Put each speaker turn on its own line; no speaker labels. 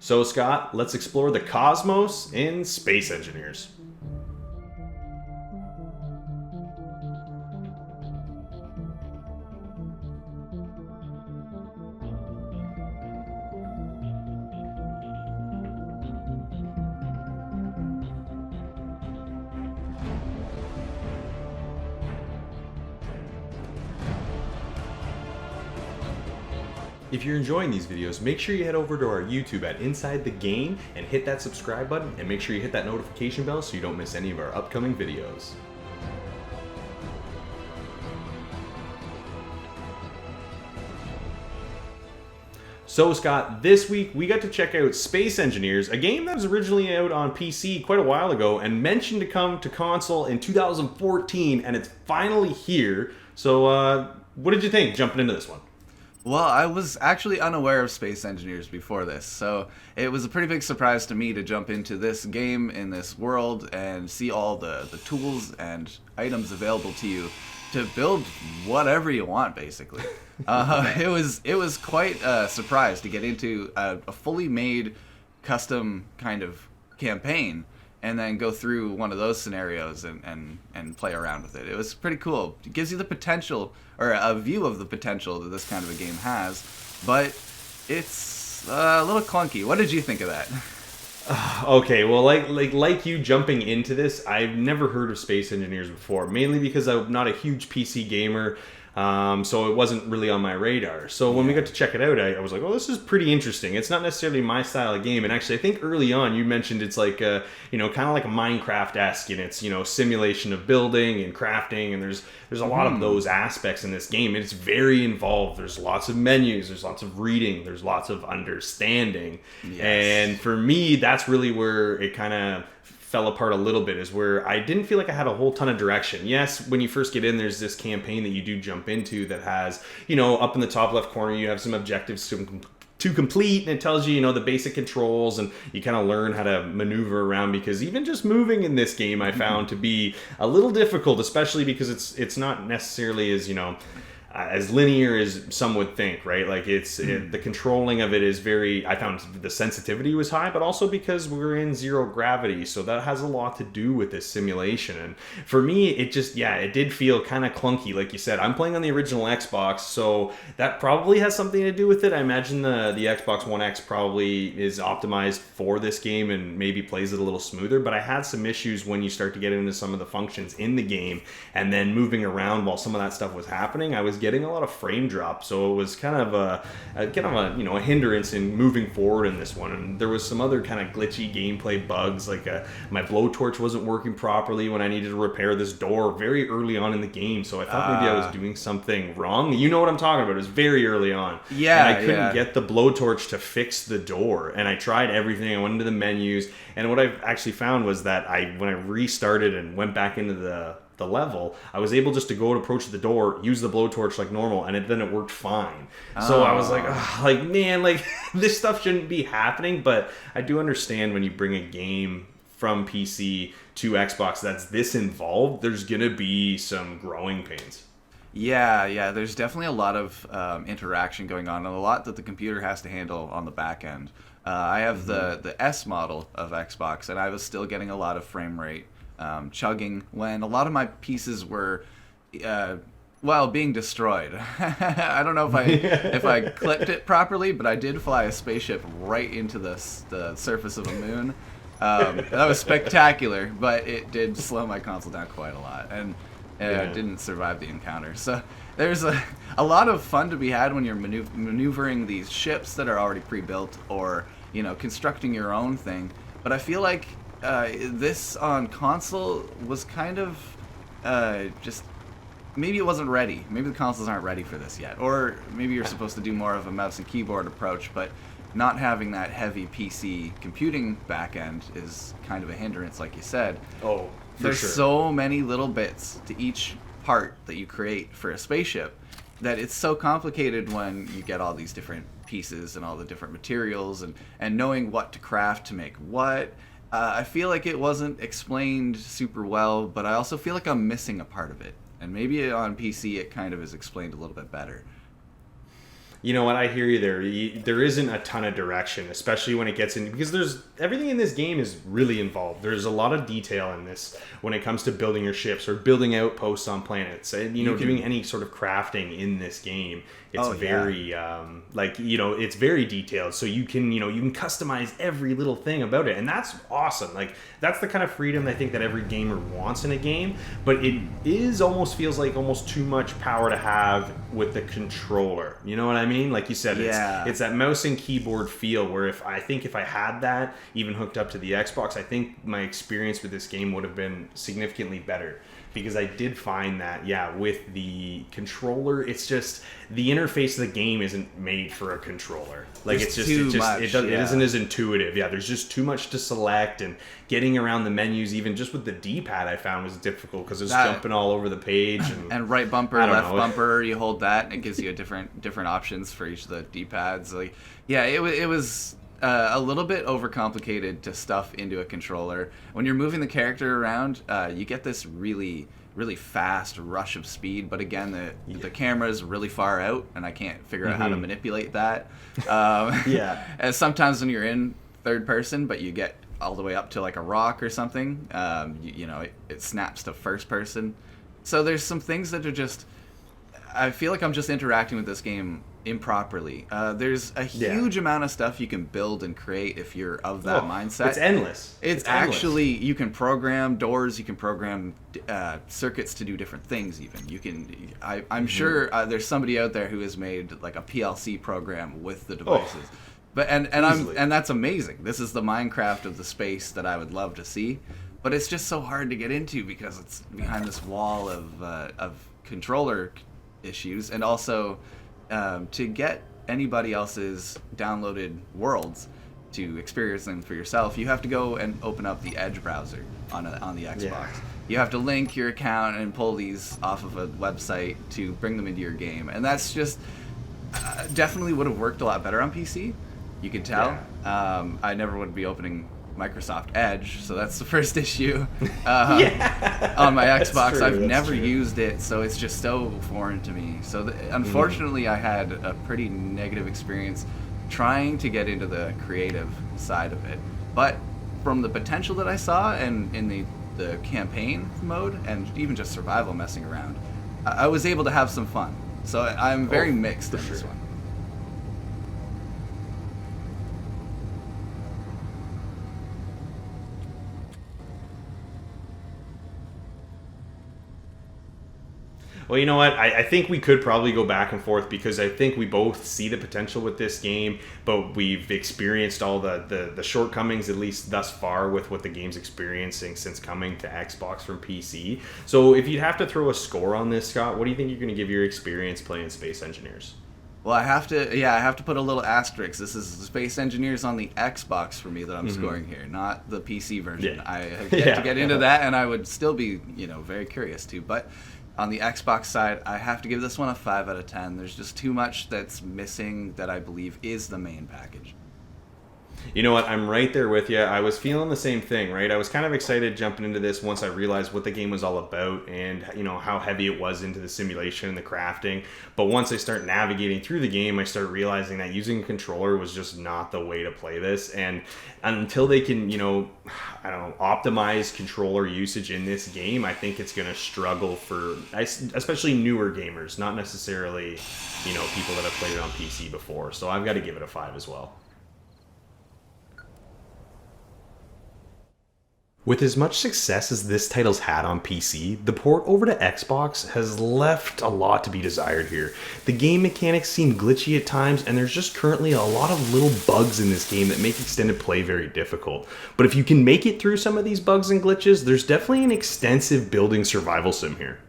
So, Scott, let's explore the cosmos in Space Engineers. If you're enjoying these videos, make sure you head over to our YouTube at Inside the Game and hit that subscribe button, and make sure you hit that notification bell so you don't miss any of our upcoming videos. So, Scott, this week we got to check out Space Engineers, a game that was originally out on PC quite a while ago and mentioned to come to console in 2014, and it's finally here. So, what did you think jumping into this one?
Well, I was actually unaware of Space Engineers before this, so it was a pretty big surprise to me to jump into this game in this world and see all the tools and items available to you to build whatever you want, basically. It was quite a surprise to get into a fully made custom kind of campaign and then go through one of those scenarios and play around with it. It was pretty cool. It gives you the potential, or a view of the potential that this kind of a game has, but it's a little clunky. What did you think of that?
Okay, well, like you jumping into this, I've never heard of Space Engineers before, mainly because I'm not a huge PC gamer. So it wasn't really on my radar. So when we got to check it out, I was like, oh, this is pretty interesting. It's not necessarily my style of game. And actually, I think early on you mentioned it's like, kind of like a Minecraft-esque, and it's, simulation of building and crafting. And there's a lot of those aspects in this game. It's very involved. There's lots of menus. There's lots of reading. There's lots of understanding. Yes. And for me, that's really where it kind of fell apart a little bit, is where I didn't feel like I had a whole ton of direction. Yes, when you first get in, there's this campaign that you do jump into that has, up in the top left corner, you have some objectives to complete, and it tells you, the basic controls, and you kind of learn how to maneuver around, because even just moving in this game I found to be a little difficult, especially because it's not necessarily as linear as some would think, right? Like the controlling of it is I found the sensitivity was high, but also because we're in zero gravity, so that has a lot to do with this simulation. And for me, it did feel kind of clunky. Like you said, I'm playing on the original Xbox, so that probably has something to do with it. I imagine the Xbox One X probably is optimized for this game and maybe plays it a little smoother, but I had some issues when you start to get into some of the functions in the game, and then moving around while some of that stuff was happening, I was getting a lot of frame drop, so it was kind of a hindrance in moving forward in this one. And there was some other kind of glitchy gameplay bugs, like my blowtorch wasn't working properly when I needed to repair this door very early on in the game, so I thought maybe I was doing something wrong. You know what I'm talking about. It was very early on.
Yeah,
and I couldn't get the blowtorch to fix the door, and I tried everything. I went into the menus, and what I actually found was that when I restarted and went back into the level, I was able just to go and approach the door, use the blowtorch like normal, and then it worked fine. So I was like, man, this stuff shouldn't be happening. But I do understand when you bring a game from PC to Xbox that's this involved, there's gonna be some growing pains.
Yeah, there's definitely a lot of interaction going on, and a lot that the computer has to handle on the back end. I have the S model of Xbox, and I was still getting a lot of frame rate chugging when a lot of my pieces were being destroyed. I don't know if I clipped it properly, but I did fly a spaceship right into the surface of a moon. That was spectacular, but it did slow my console down quite a lot, and didn't survive the encounter. So there's a lot of fun to be had when you're maneuvering these ships that are already pre-built, or constructing your own thing. But I feel like this on console was kind of just, maybe it wasn't ready. Maybe the consoles aren't ready for this yet. Or maybe you're supposed to do more of a mouse and keyboard approach, but not having that heavy PC computing backend is kind of a hindrance, like you said.
Oh,
There's so many little bits to each part that you create for a spaceship that it's so complicated when you get all these different pieces and all the different materials and knowing what to craft to make what. I feel like it wasn't explained super well, but I also feel like I'm missing a part of it. And maybe on PC it kind of is explained a little bit better.
You know what? I hear you there. There isn't a ton of direction, especially when it gets in, because everything in this game is really involved. There's a lot of detail in this when it comes to building your ships or building outposts on planets, and doing any sort of crafting in this game. It's very it's very detailed. So you can customize every little thing about it, and that's awesome. Like that's the kind of freedom I think that every gamer wants in a game. But it feels like almost too much power to have with the controller. You know what I mean? Like you said, it's that mouse and keyboard feel where if I had that even hooked up to the Xbox, I think my experience with this game would have been significantly better. Because I did find that, with the controller, it's just the interface of the game isn't made for a controller. Like it isn't as intuitive. Yeah, there's just too much to select, and getting around the menus, even just with the D-pad, I found was difficult because it's jumping all over the page.
And right bumper, left bumper, you hold that, and it gives you different options for each of the D-pads. Like, it was. A little bit overcomplicated to stuff into a controller. When you're moving the character around, you get this really, really fast rush of speed. But again, the camera's really far out, and I can't figure out how to manipulate that. And sometimes when you're in third person, but you get all the way up to like a rock or something, it snaps to first person. So there's some things that are just... I feel like I'm just interacting with this game improperly. There's a huge amount of stuff you can build and create if you're of that mindset.
It's endless.
It's actually endless. You can program doors, you can program circuits to do different things even. You can I'm sure there's somebody out there who has made like a PLC program with the devices. But and that's amazing. This is the Minecraft of the space that I would love to see. But it's just so hard to get into because it's behind this wall of controller issues, and also to get anybody else's downloaded worlds to experience them for yourself, you have to go and open up the Edge browser on the Xbox. Yeah. You have to link your account and pull these off of a website to bring them into your game, and that's just definitely would have worked a lot better on PC. You can tell. Yeah. I never would be opening Microsoft Edge, so that's the first issue. On my Xbox, I've never used it, so it's just so foreign to me. So unfortunately, I had a pretty negative experience trying to get into the creative side of it. But from the potential that I saw and in the campaign mode and even just survival messing around, I was able to have some fun. So I'm very mixed on this one.
Well, you know what? I think we could probably go back and forth because I think we both see the potential with this game, but we've experienced all the shortcomings, at least thus far, with what the game's experiencing since coming to Xbox from PC. So if you'd have to throw a score on this, Scott, what do you think you're going to give your experience playing Space Engineers?
Well, I have to put a little asterisk. This is Space Engineers on the Xbox for me that I'm scoring here, not the PC version. I have yet to get into that, and I would still be, very curious to. But on the Xbox side, I have to give this one a 5 out of 10. There's just too much that's missing that I believe is the main package.
You know what? I'm right there with you. I was feeling the same thing, right? I was kind of excited jumping into this once I realized what the game was all about and, how heavy it was into the simulation and the crafting. But once I start navigating through the game, I start realizing that using a controller was just not the way to play this. And until they can, optimize controller usage in this game, I think it's going to struggle for especially newer gamers, not necessarily, people that have played it on PC before. So I've got to give it a 5 as well. With as much success as this title's had on PC, the port over to Xbox has left a lot to be desired here. The game mechanics seem glitchy at times, and there's just currently a lot of little bugs in this game that make extended play very difficult. But if you can make it through some of these bugs and glitches, there's definitely an extensive building survival sim here.